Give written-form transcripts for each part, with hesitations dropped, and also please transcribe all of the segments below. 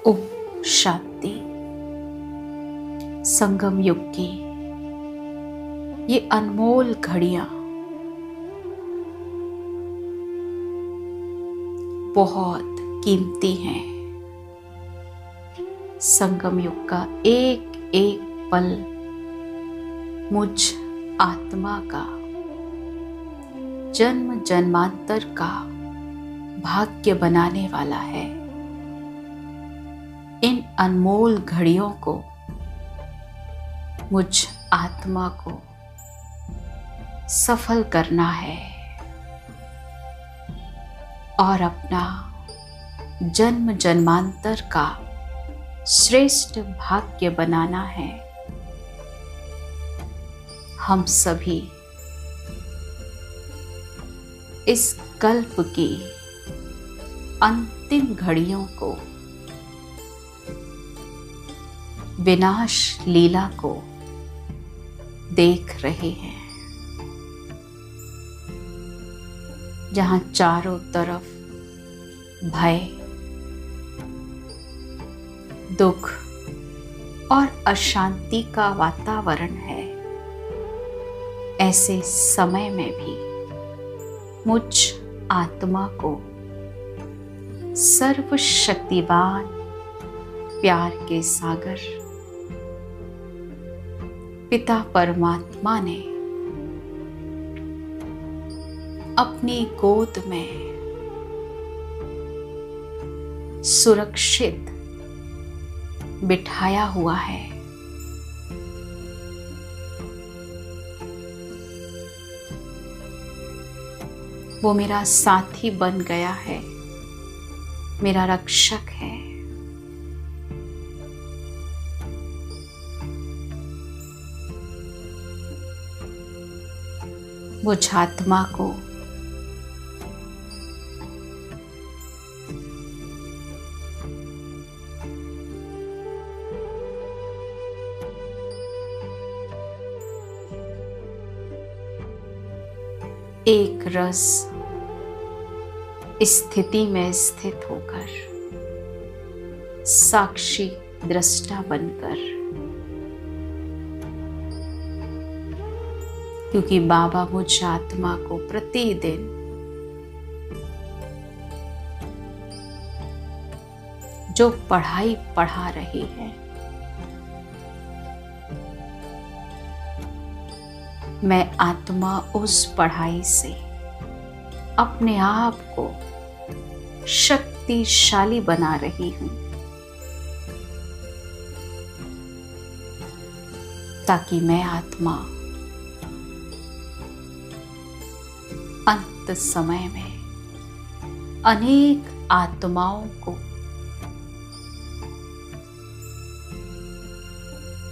ओम शांति। संगम युग की ये अनमोल घड़ियां बहुत कीमती हैं। संगम युग का एक एक पल मुझ आत्मा का जन्म जन्मांतर का भाग्य बनाने वाला है। इन अनमोल घड़ियों को मुझ आत्मा को सफल करना है और अपना जन्म जन्मांतर का श्रेष्ठ भाग्य बनाना है। हम सभी इस कल्प की अंतिम घड़ियों को, विनाश लीला को देख रहे हैं, जहां चारों तरफ भय, दुख और अशांति का वातावरण है। ऐसे समय में भी मुझ आत्मा को सर्वशक्तिवान प्यार के सागर पिता परमात्मा ने अपनी गोद में सुरक्षित बिठाया हुआ है। वो मेरा साथी बन गया है, मेरा रक्षक है। मुझ आत्मा को एक रस स्थिति में स्थित होकर, साक्षी दृष्टा बनकर, क्योंकि बाबा मुझ आत्मा को प्रतिदिन जो पढ़ाई पढ़ा रही है, मैं आत्मा उस पढ़ाई से अपने आप को शक्तिशाली बना रही हूं, ताकि मैं आत्मा अंत समय में अनेक आत्माओं को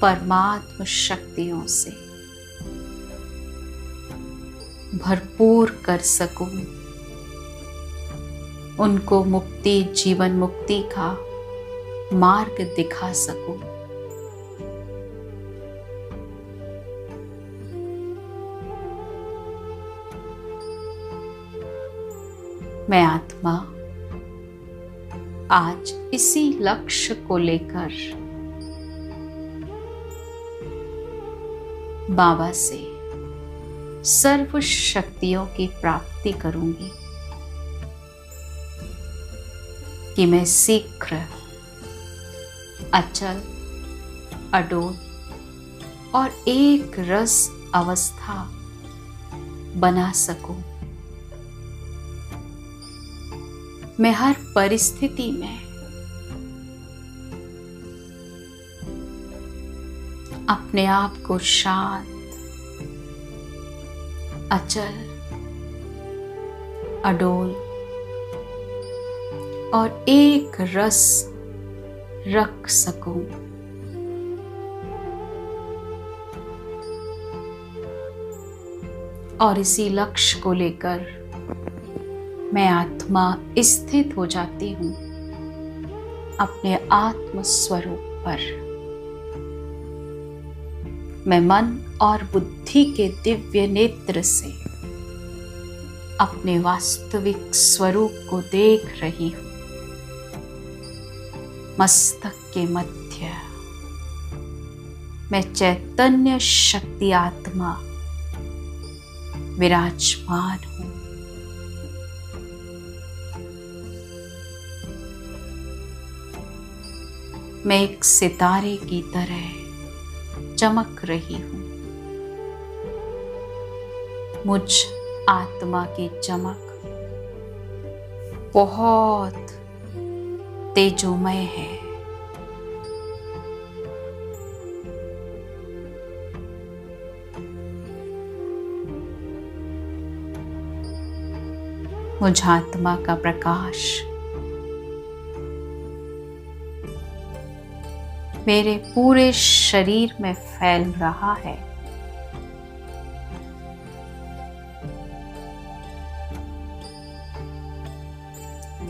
परमात्म शक्तियों से भरपूर कर सकूं, उनको मुक्ति, जीवन मुक्ति का मार्ग दिखा सकूं। मैं आत्मा आज इसी लक्ष्य को लेकर बाबा से सर्व शक्तियों की प्राप्ति करूंगी कि मैं शीघ्र अचल, अडोल और एक रस अवस्था बना सकूं। मैं हर परिस्थिति में अपने आप को शांत, अचल, अडोल और एक रस रख सकूं। और इसी लक्ष्य को लेकर मैं आत्मा स्थित हो जाती हूं अपने आत्म स्वरूप पर। मैं मन और बुद्धि के दिव्य नेत्र से अपने वास्तविक स्वरूप को देख रही हूं। मस्तक के मध्य मैं चैतन्य शक्ति आत्मा विराजमान हूं। मैं एक सितारे की तरह चमक रही हूं। मुझ आत्मा की चमक बहुत तेजोमय है। मुझ आत्मा का प्रकाश मेरे पूरे शरीर में फैल रहा है।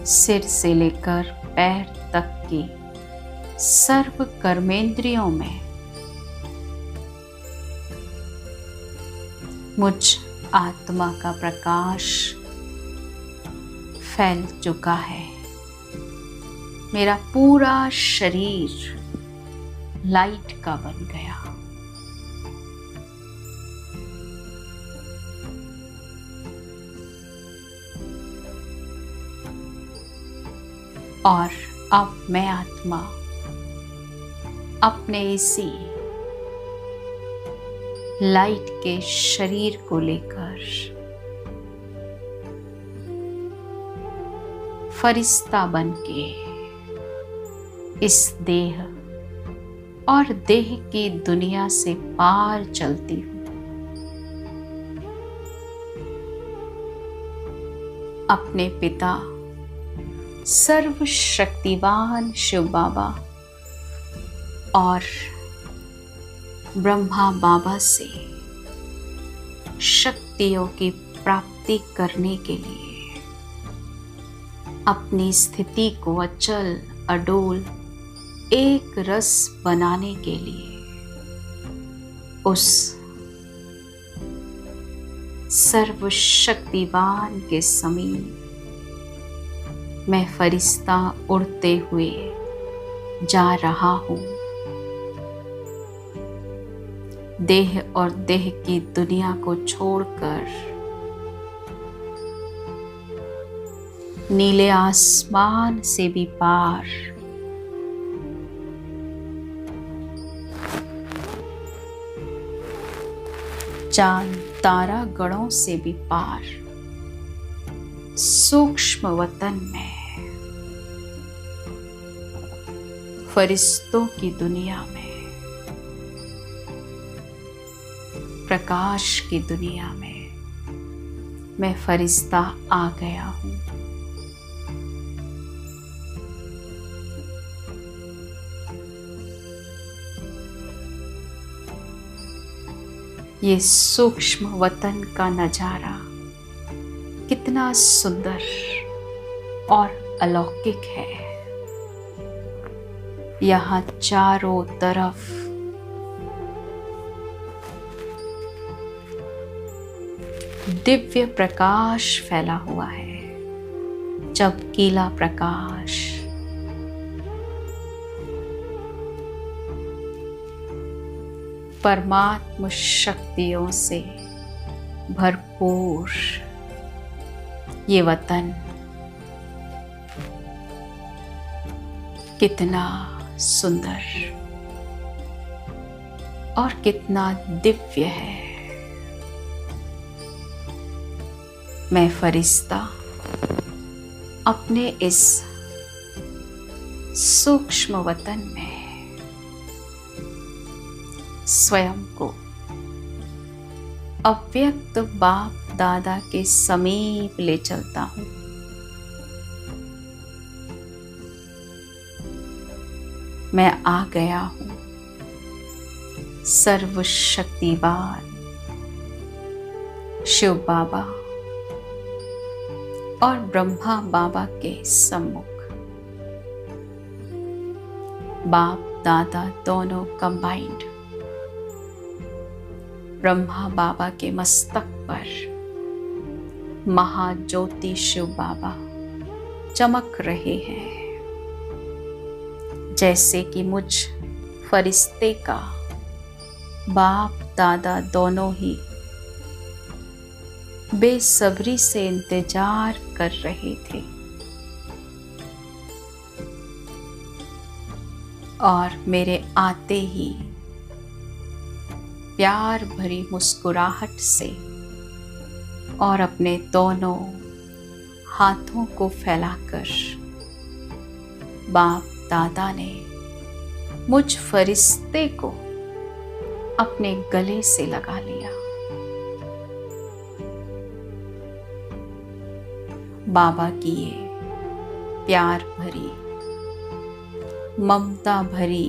सिर से लेकर पैर तक की सर्व कर्मेंद्रियों में मुझ आत्मा का प्रकाश फैल चुका है। मेरा पूरा शरीर लाइट का बन गया। और अब मैं आत्मा अपने इसी लाइट के शरीर को लेकर फरिश्ता बनके इस देह और देह की दुनिया से पार चलती हूँ। अपने पिता सर्वशक्तिवान शिव बाबा और ब्रह्मा बाबा से शक्तियों की प्राप्ति करने के लिए अपनी स्थिति को अचल अडोल एक रस बनाने के लिए उस सर्वशक्तिवान के समीप मैं फरिश्ता उड़ते हुए जा रहा हूँ। देह और देह की दुनिया को छोड़कर नीले आसमान से भी पार चांद तारा गणों से भी पार सूक्ष्म वतन में फरिश्तों की दुनिया में प्रकाश की दुनिया में मैं फरिश्ता आ गया हूँ। ये सूक्ष्म वतन का नजारा कितना सुंदर और अलौकिक है। यहाँ चारों तरफ दिव्य प्रकाश फैला हुआ है, चमकीला प्रकाश। परमात्म शक्तियों से भरपूर ये वतन कितना सुंदर और कितना दिव्य है। मैं फरिश्ता अपने इस सूक्ष्म वतन में स्वयं को अव्यक्त बाप दादा के समीप ले चलता हूँ। मैं आ गया हूँ सर्वशक्तिवान शिव बाबा और ब्रह्मा बाबा के सम्मुख। बाप दादा दोनों कंबाइंड ब्रह्मा बाबा के मस्तक पर महाज्योति शिव बाबा चमक रहे हैं। जैसे कि मुझ फरिश्ते का बाप दादा दोनों ही बेसब्री से इंतजार कर रहे थे और मेरे आते ही प्यार भरी मुस्कुराहट से और अपने दोनों हाथों को फैलाकर बाप दादा ने मुझ फरिश्ते को अपने गले से लगा लिया। बाबा की ये प्यार भरी ममता भरी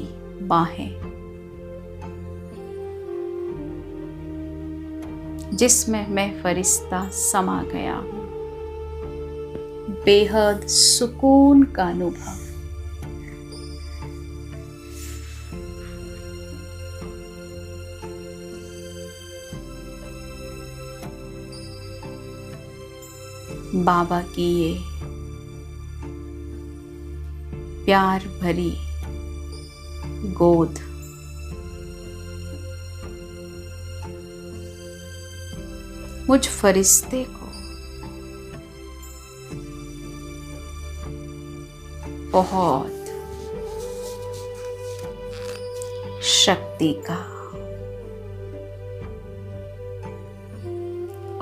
बाहें जिसमें मैं फरिश्ता समा गया हूँ, बेहद सुकून का अनुभव। बाबा की ये प्यार भरी गोद मुझ फरिश्ते को बहुत शक्ति का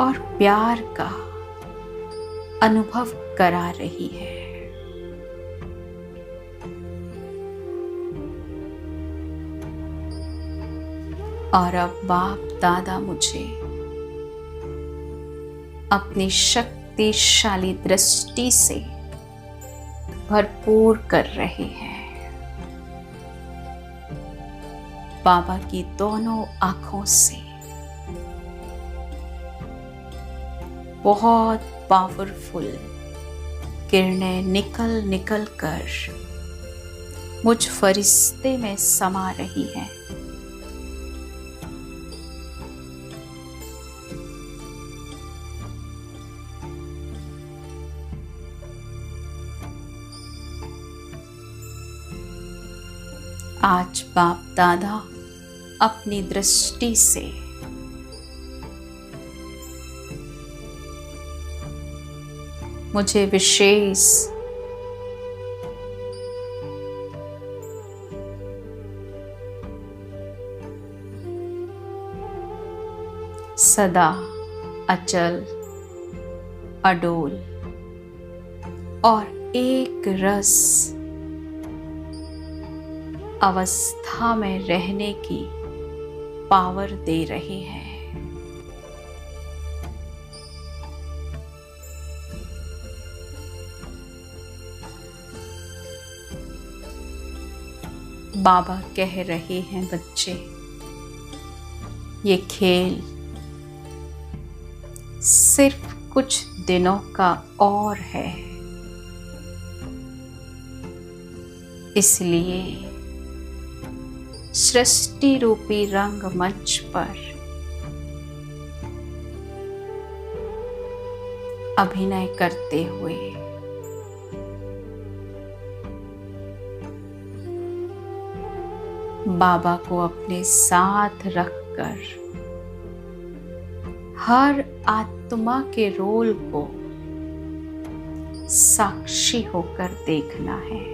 और प्यार का अनुभव करा रही है। और अब बाप दादा मुझे अपनी शक्तिशाली दृष्टि से भरपूर कर रहे हैं। बाबा की दोनों आंखों से बहुत पावरफुल किरणें निकल निकल कर मुझ फरिश्ते में समा रही हैं। आज बाप दादा अपनी दृष्टि से मुझे विशेष सदा अचल, अडोल और एक रस अवस्था में रहने की पावर दे रहे हैं। बाबा कह रहे हैं, बच्चे, ये खेल सिर्फ कुछ दिनों का और है, इसलिए सृष्टि रूपी रंगमंच पर अभिनय करते हुए बाबा को अपने साथ रखकर हर आत्मा के रोल को साक्षी होकर देखना है।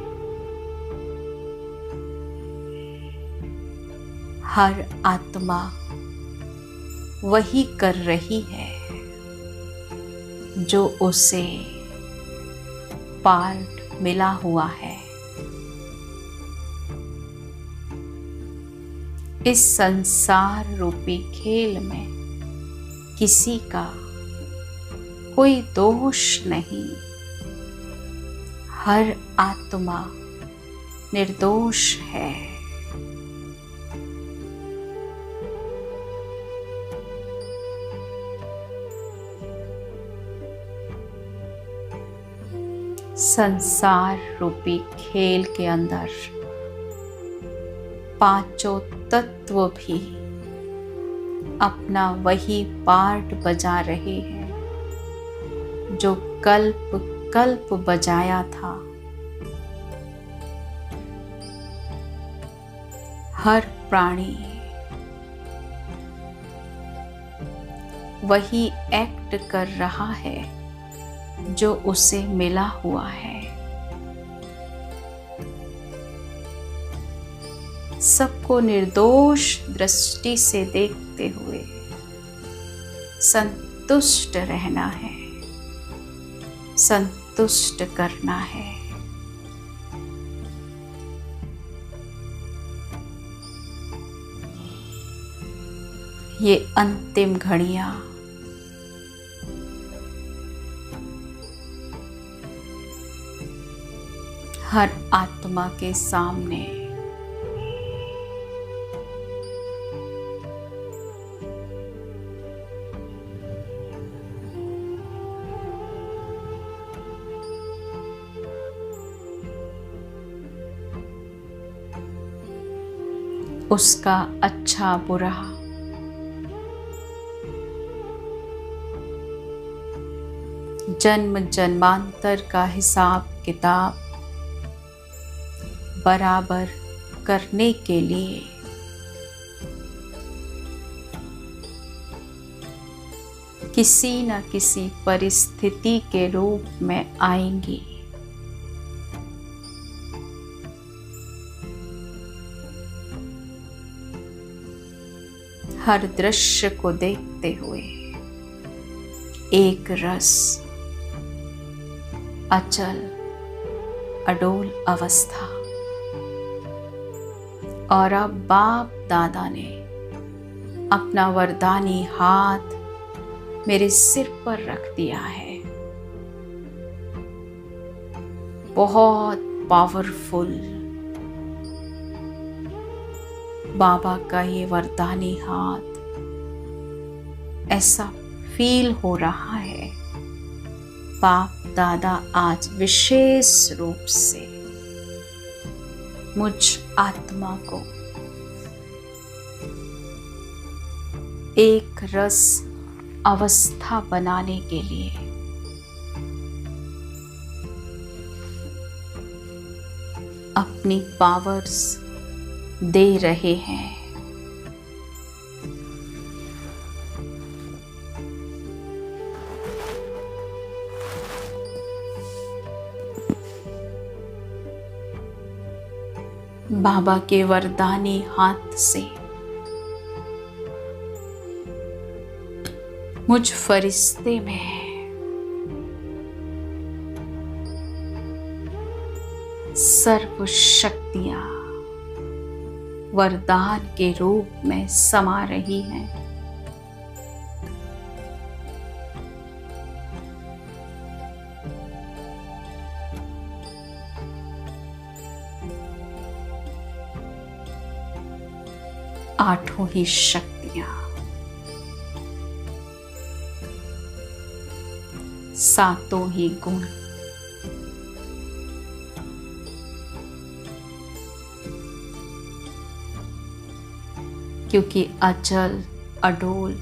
हर आत्मा वही कर रही है जो उसे पार्ट मिला हुआ है। इस संसार रूपी खेल में किसी का कोई दोष नहीं। हर आत्मा निर्दोष है। संसार रूपी खेल के अंदर पांचों तत्व भी अपना वही पार्ट बजा रहे हैं जो कल्प कल्प बजाया था। हर प्राणी वही एक्ट कर रहा है जो उसे मिला हुआ है। सबको निर्दोष दृष्टि से देखते हुए संतुष्ट रहना है, संतुष्ट करना है। ये अंतिम घड़ियां हर आत्मा के सामने उसका अच्छा बुरा, जन्म जन्मांतर का हिसाब किताब बराबर करने के लिए किसी न किसी परिस्थिति के रूप में आएंगी। हर दृश्य को देखते हुए एक रस, अचल अडोल अवस्था। और अब बाप दादा ने अपना वरदानी हाथ मेरे सिर पर रख दिया है। बहुत पावरफुल बाबा का ये वरदानी हाथ, ऐसा फील हो रहा है बाप दादा आज विशेष रूप से मुझ आत्मा को एक रस अवस्था बनाने के लिए अपनी पावर्स दे रहे हैं। बाबा के वरदानी हाथ से मुझ फरिश्ते में सर्व शक्तियां वरदान के रूप में समा रही हैं। आठों ही शक्तियां, सातों ही गुण, क्योंकि अचल अडोल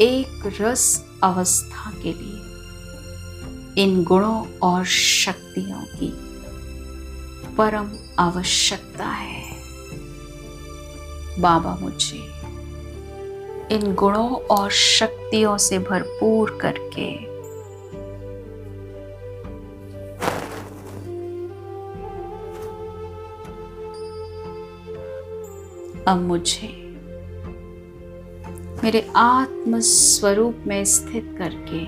एक रस अवस्था के लिए इन गुणों और शक्तियों की परम आवश्यकता है। बाबा मुझे इन गुणों और शक्तियों से भरपूर करके अब मुझे मेरे आत्म स्वरूप में स्थित करके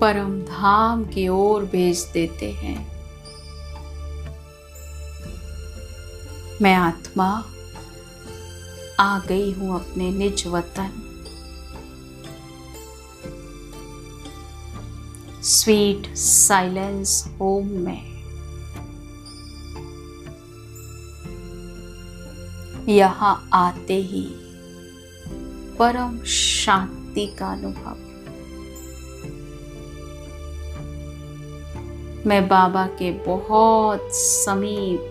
परम धाम की ओर भेज देते हैं। मैं आत्मा आ गई हूं अपने निज वतन, स्वीट साइलेंस होम में। यहाँ आते ही परम शांति का अनुभव। मैं बाबा के बहुत समीप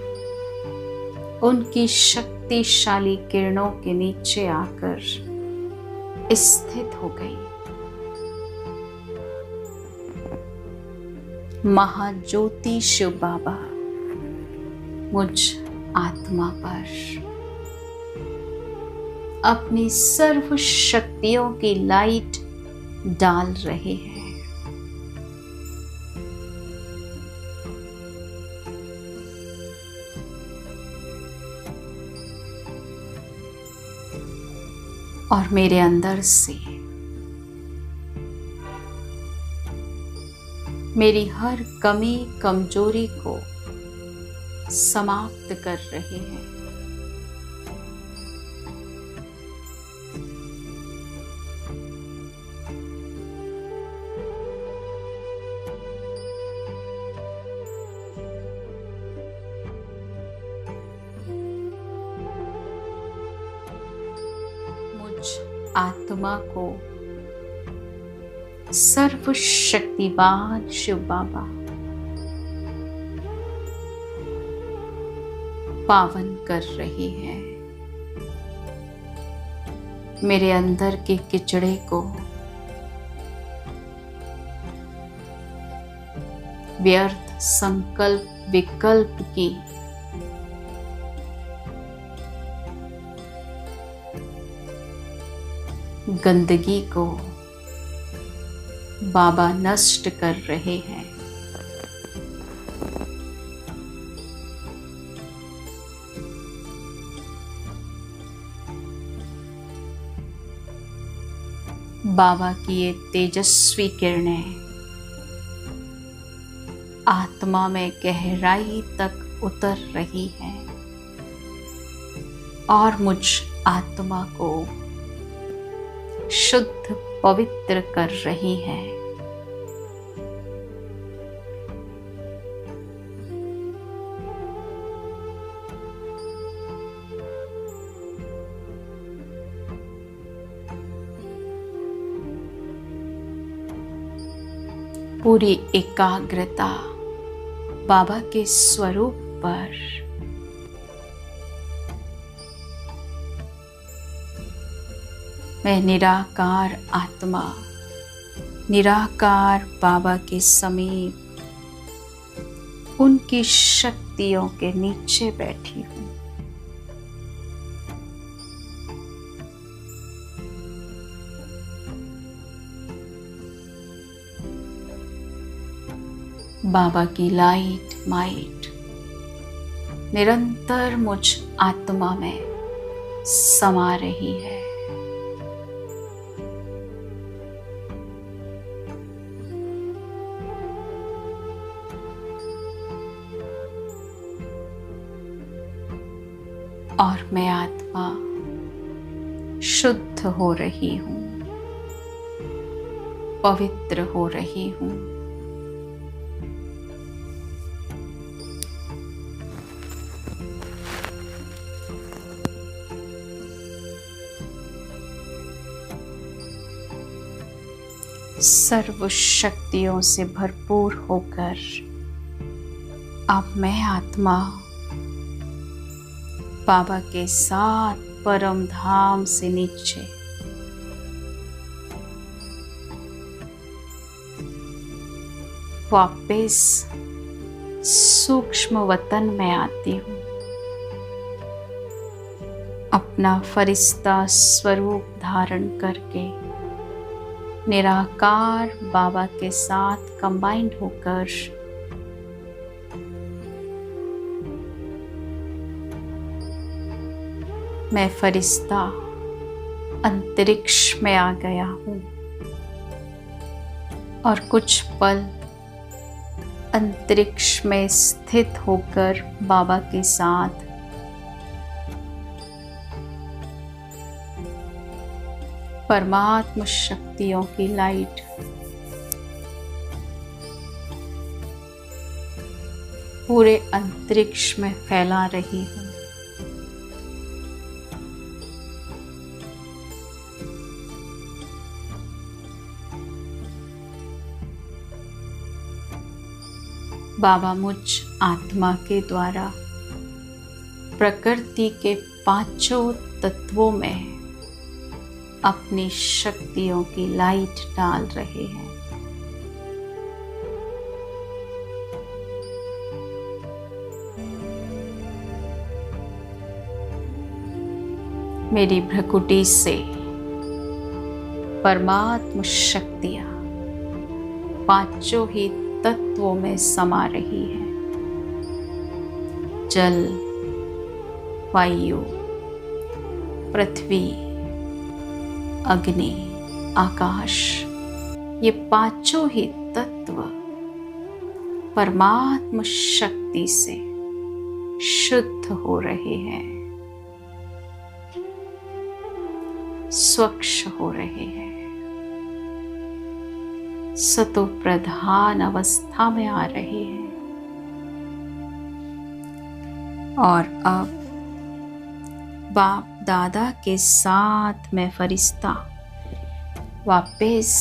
उनकी शक्तिशाली किरणों के नीचे आकर स्थित हो गई। महाज्योति शिव बाबा मुझ आत्मा पर अपनी सर्व शक्तियों की लाइट डाल रहे हैं। और मेरे अंदर से मेरी हर कमी कमजोरी को समाप्त कर रहे हैं। मुझ आत्मा को सर्वशक्तिवान शिव बाबा पावन कर रही है। मेरे अंदर के किचड़े को व्यर्थ संकल्प विकल्प की गंदगी को बाबा नष्ट कर रहे हैं। बाबा की ये तेजस्वी किरणें आत्मा में गहराई तक उतर रही हैं और मुझ आत्मा को शुद्ध पवित्र कर रही है। पूरी एकाग्रता बाबा के स्वरूप पर मैं निराकार आत्मा निराकार बाबा के समीप उनकी शक्तियों के नीचे बैठी हूँ। बाबा की लाइट माइट निरंतर मुझ आत्मा में समा रही है। और मैं आत्मा शुद्ध हो रही हूँ, पवित्र हो रही हूँ। सर्व शक्तियों से भरपूर होकर अब मैं आत्मा बाबा के साथ परम धाम से नीचे वापस सूक्ष्म वतन में आती हूँ। अपना फरिश्ता स्वरूप धारण करके निराकार बाबा के साथ कंबाइंड होकर मैं फरिश्ता अंतरिक्ष में आ गया हूँ और कुछ पल अंतरिक्ष में स्थित होकर बाबा के साथ परमात्म शक्तियों की लाइट पूरे अंतरिक्ष में फैला रही हूँ। बाबा मुझ आत्मा के द्वारा प्रकृति के पांचों तत्वों में अपनी शक्तियों की लाइट डाल रहे हैं। मेरी भ्रकुटी से परमात्म शक्तियां पांचों ही तत्वों में समा रही है। जल, वायु, पृथ्वी, अग्नि, आकाश, ये पांचों ही तत्व परमात्म शक्ति से शुद्ध हो रहे हैं, स्वच्छ हो रहे हैं, सतो प्रधान अवस्था में आ रहे हैं। और अब बाप दादा के साथ मैं फरिश्ता वापस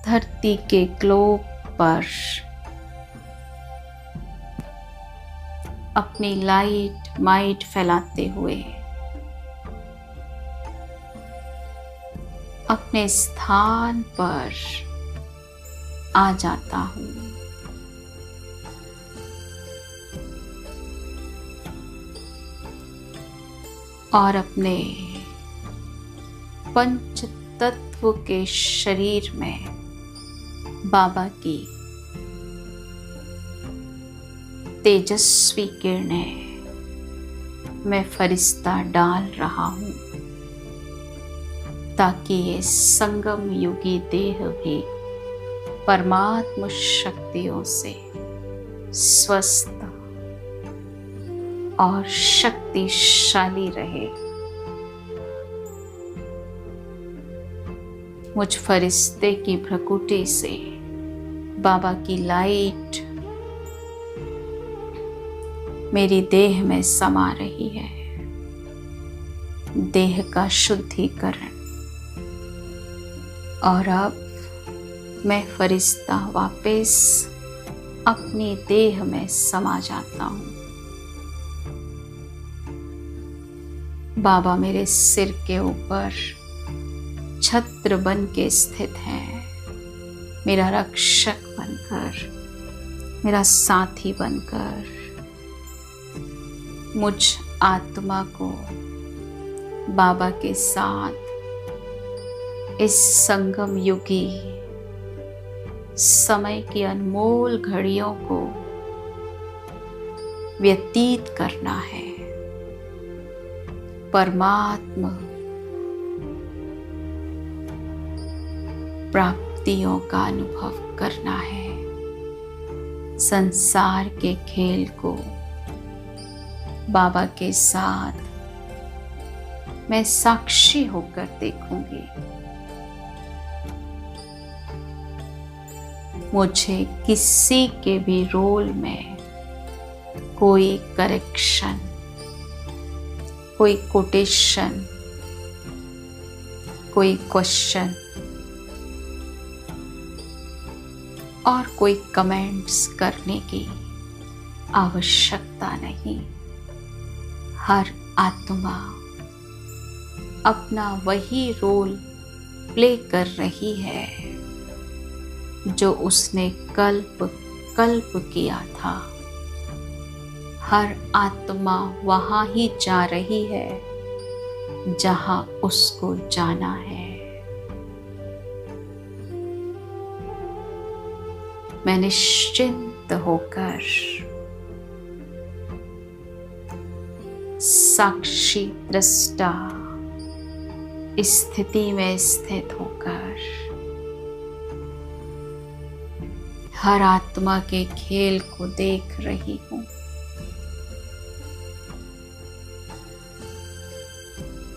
धरती के ग्लोब पर अपनी लाइट माइट फैलाते हुए अपने स्थान पर आ जाता हूँ। और अपने पंच तत्व के शरीर में बाबा की तेजस्वी किरणें मैं फरिश्ता डाल रहा हूँ, ताकि ये संगम युगी देह भी परमात्म शक्तियों से स्वस्थ और शक्तिशाली रहे। मुझ फरिश्ते की भ्रकुटी से बाबा की लाइट मेरी देह में समा रही है। देह का शुद्धिकरण। और अब मैं फरिश्ता वापस अपनी देह में समा जाता हूँ। बाबा मेरे सिर के ऊपर छत्र बन के स्थित है, मेरा रक्षक बनकर, मेरा साथी बनकर मुझ आत्मा को बाबा के साथ इस संगम युगी समय की अनमोल घड़ियों को व्यतीत करना है। परमात्मा प्राप्तियों का अनुभव करना है। संसार के खेल को बाबा के साथ मैं साक्षी होकर देखूंगी। मुझे किसी के भी रोल में कोई करेक्शन, कोई कोटेशन, कोई क्वेश्चन और कोई कमेंट्स करने की आवश्यकता नहीं। हर आत्मा अपना वही रोल प्ले कर रही है जो उसने कल्प किया था। हर आत्मा वहाँ ही जा रही है जहाँ उसको जाना है। मैं निश्चिंत होकर साक्षी दृष्टा स्थिति में स्थित होकर हर आत्मा के खेल को देख रही हूँ।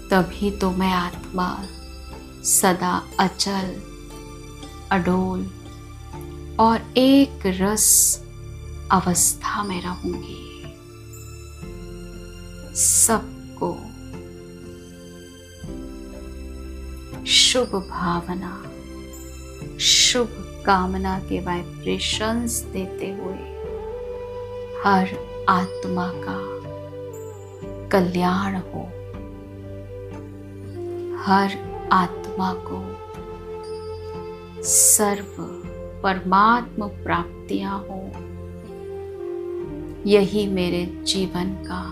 तभी तो मैं आत्मा सदा अचल, अडोल और एक रस अवस्था में रहूंगी। सबको शुभ भावना, शुभ कामना के वाइब्रेशंस देते हुए हर आत्मा का कल्याण हो, हर आत्मा को सर्व परमात्म प्राप्तियां हो। यही मेरे जीवन का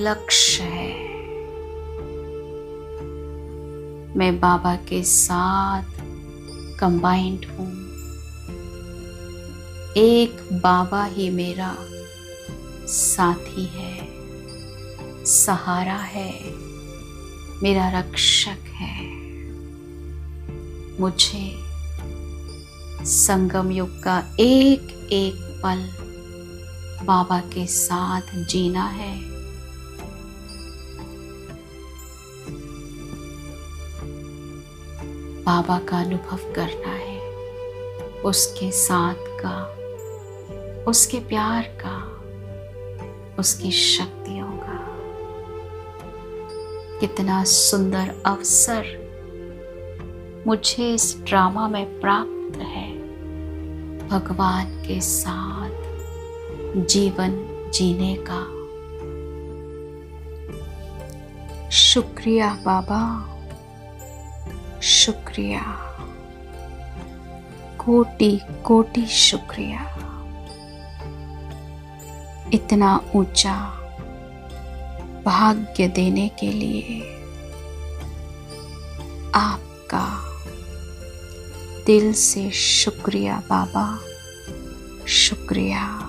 लक्ष्य है। मैं बाबा के साथ कंबाइंड हूँ। एक बाबा ही मेरा साथी है, सहारा है, मेरा रक्षक है। मुझे संगम युग का एक एक पल बाबा के साथ जीना है। बाबा का अनुभव करना है, उसके साथ का, उसके प्यार का, उसकी शक्तियों का। कितना सुंदर अवसर मुझे इस ड्रामा में प्राप्त है, भगवान के साथ जीवन जीने का। शुक्रिया बाबा, शुक्रिया, कोटि कोटि शुक्रिया। इतना ऊंचा भाग्य देने के लिए आपका दिल से शुक्रिया बाबा, शुक्रिया।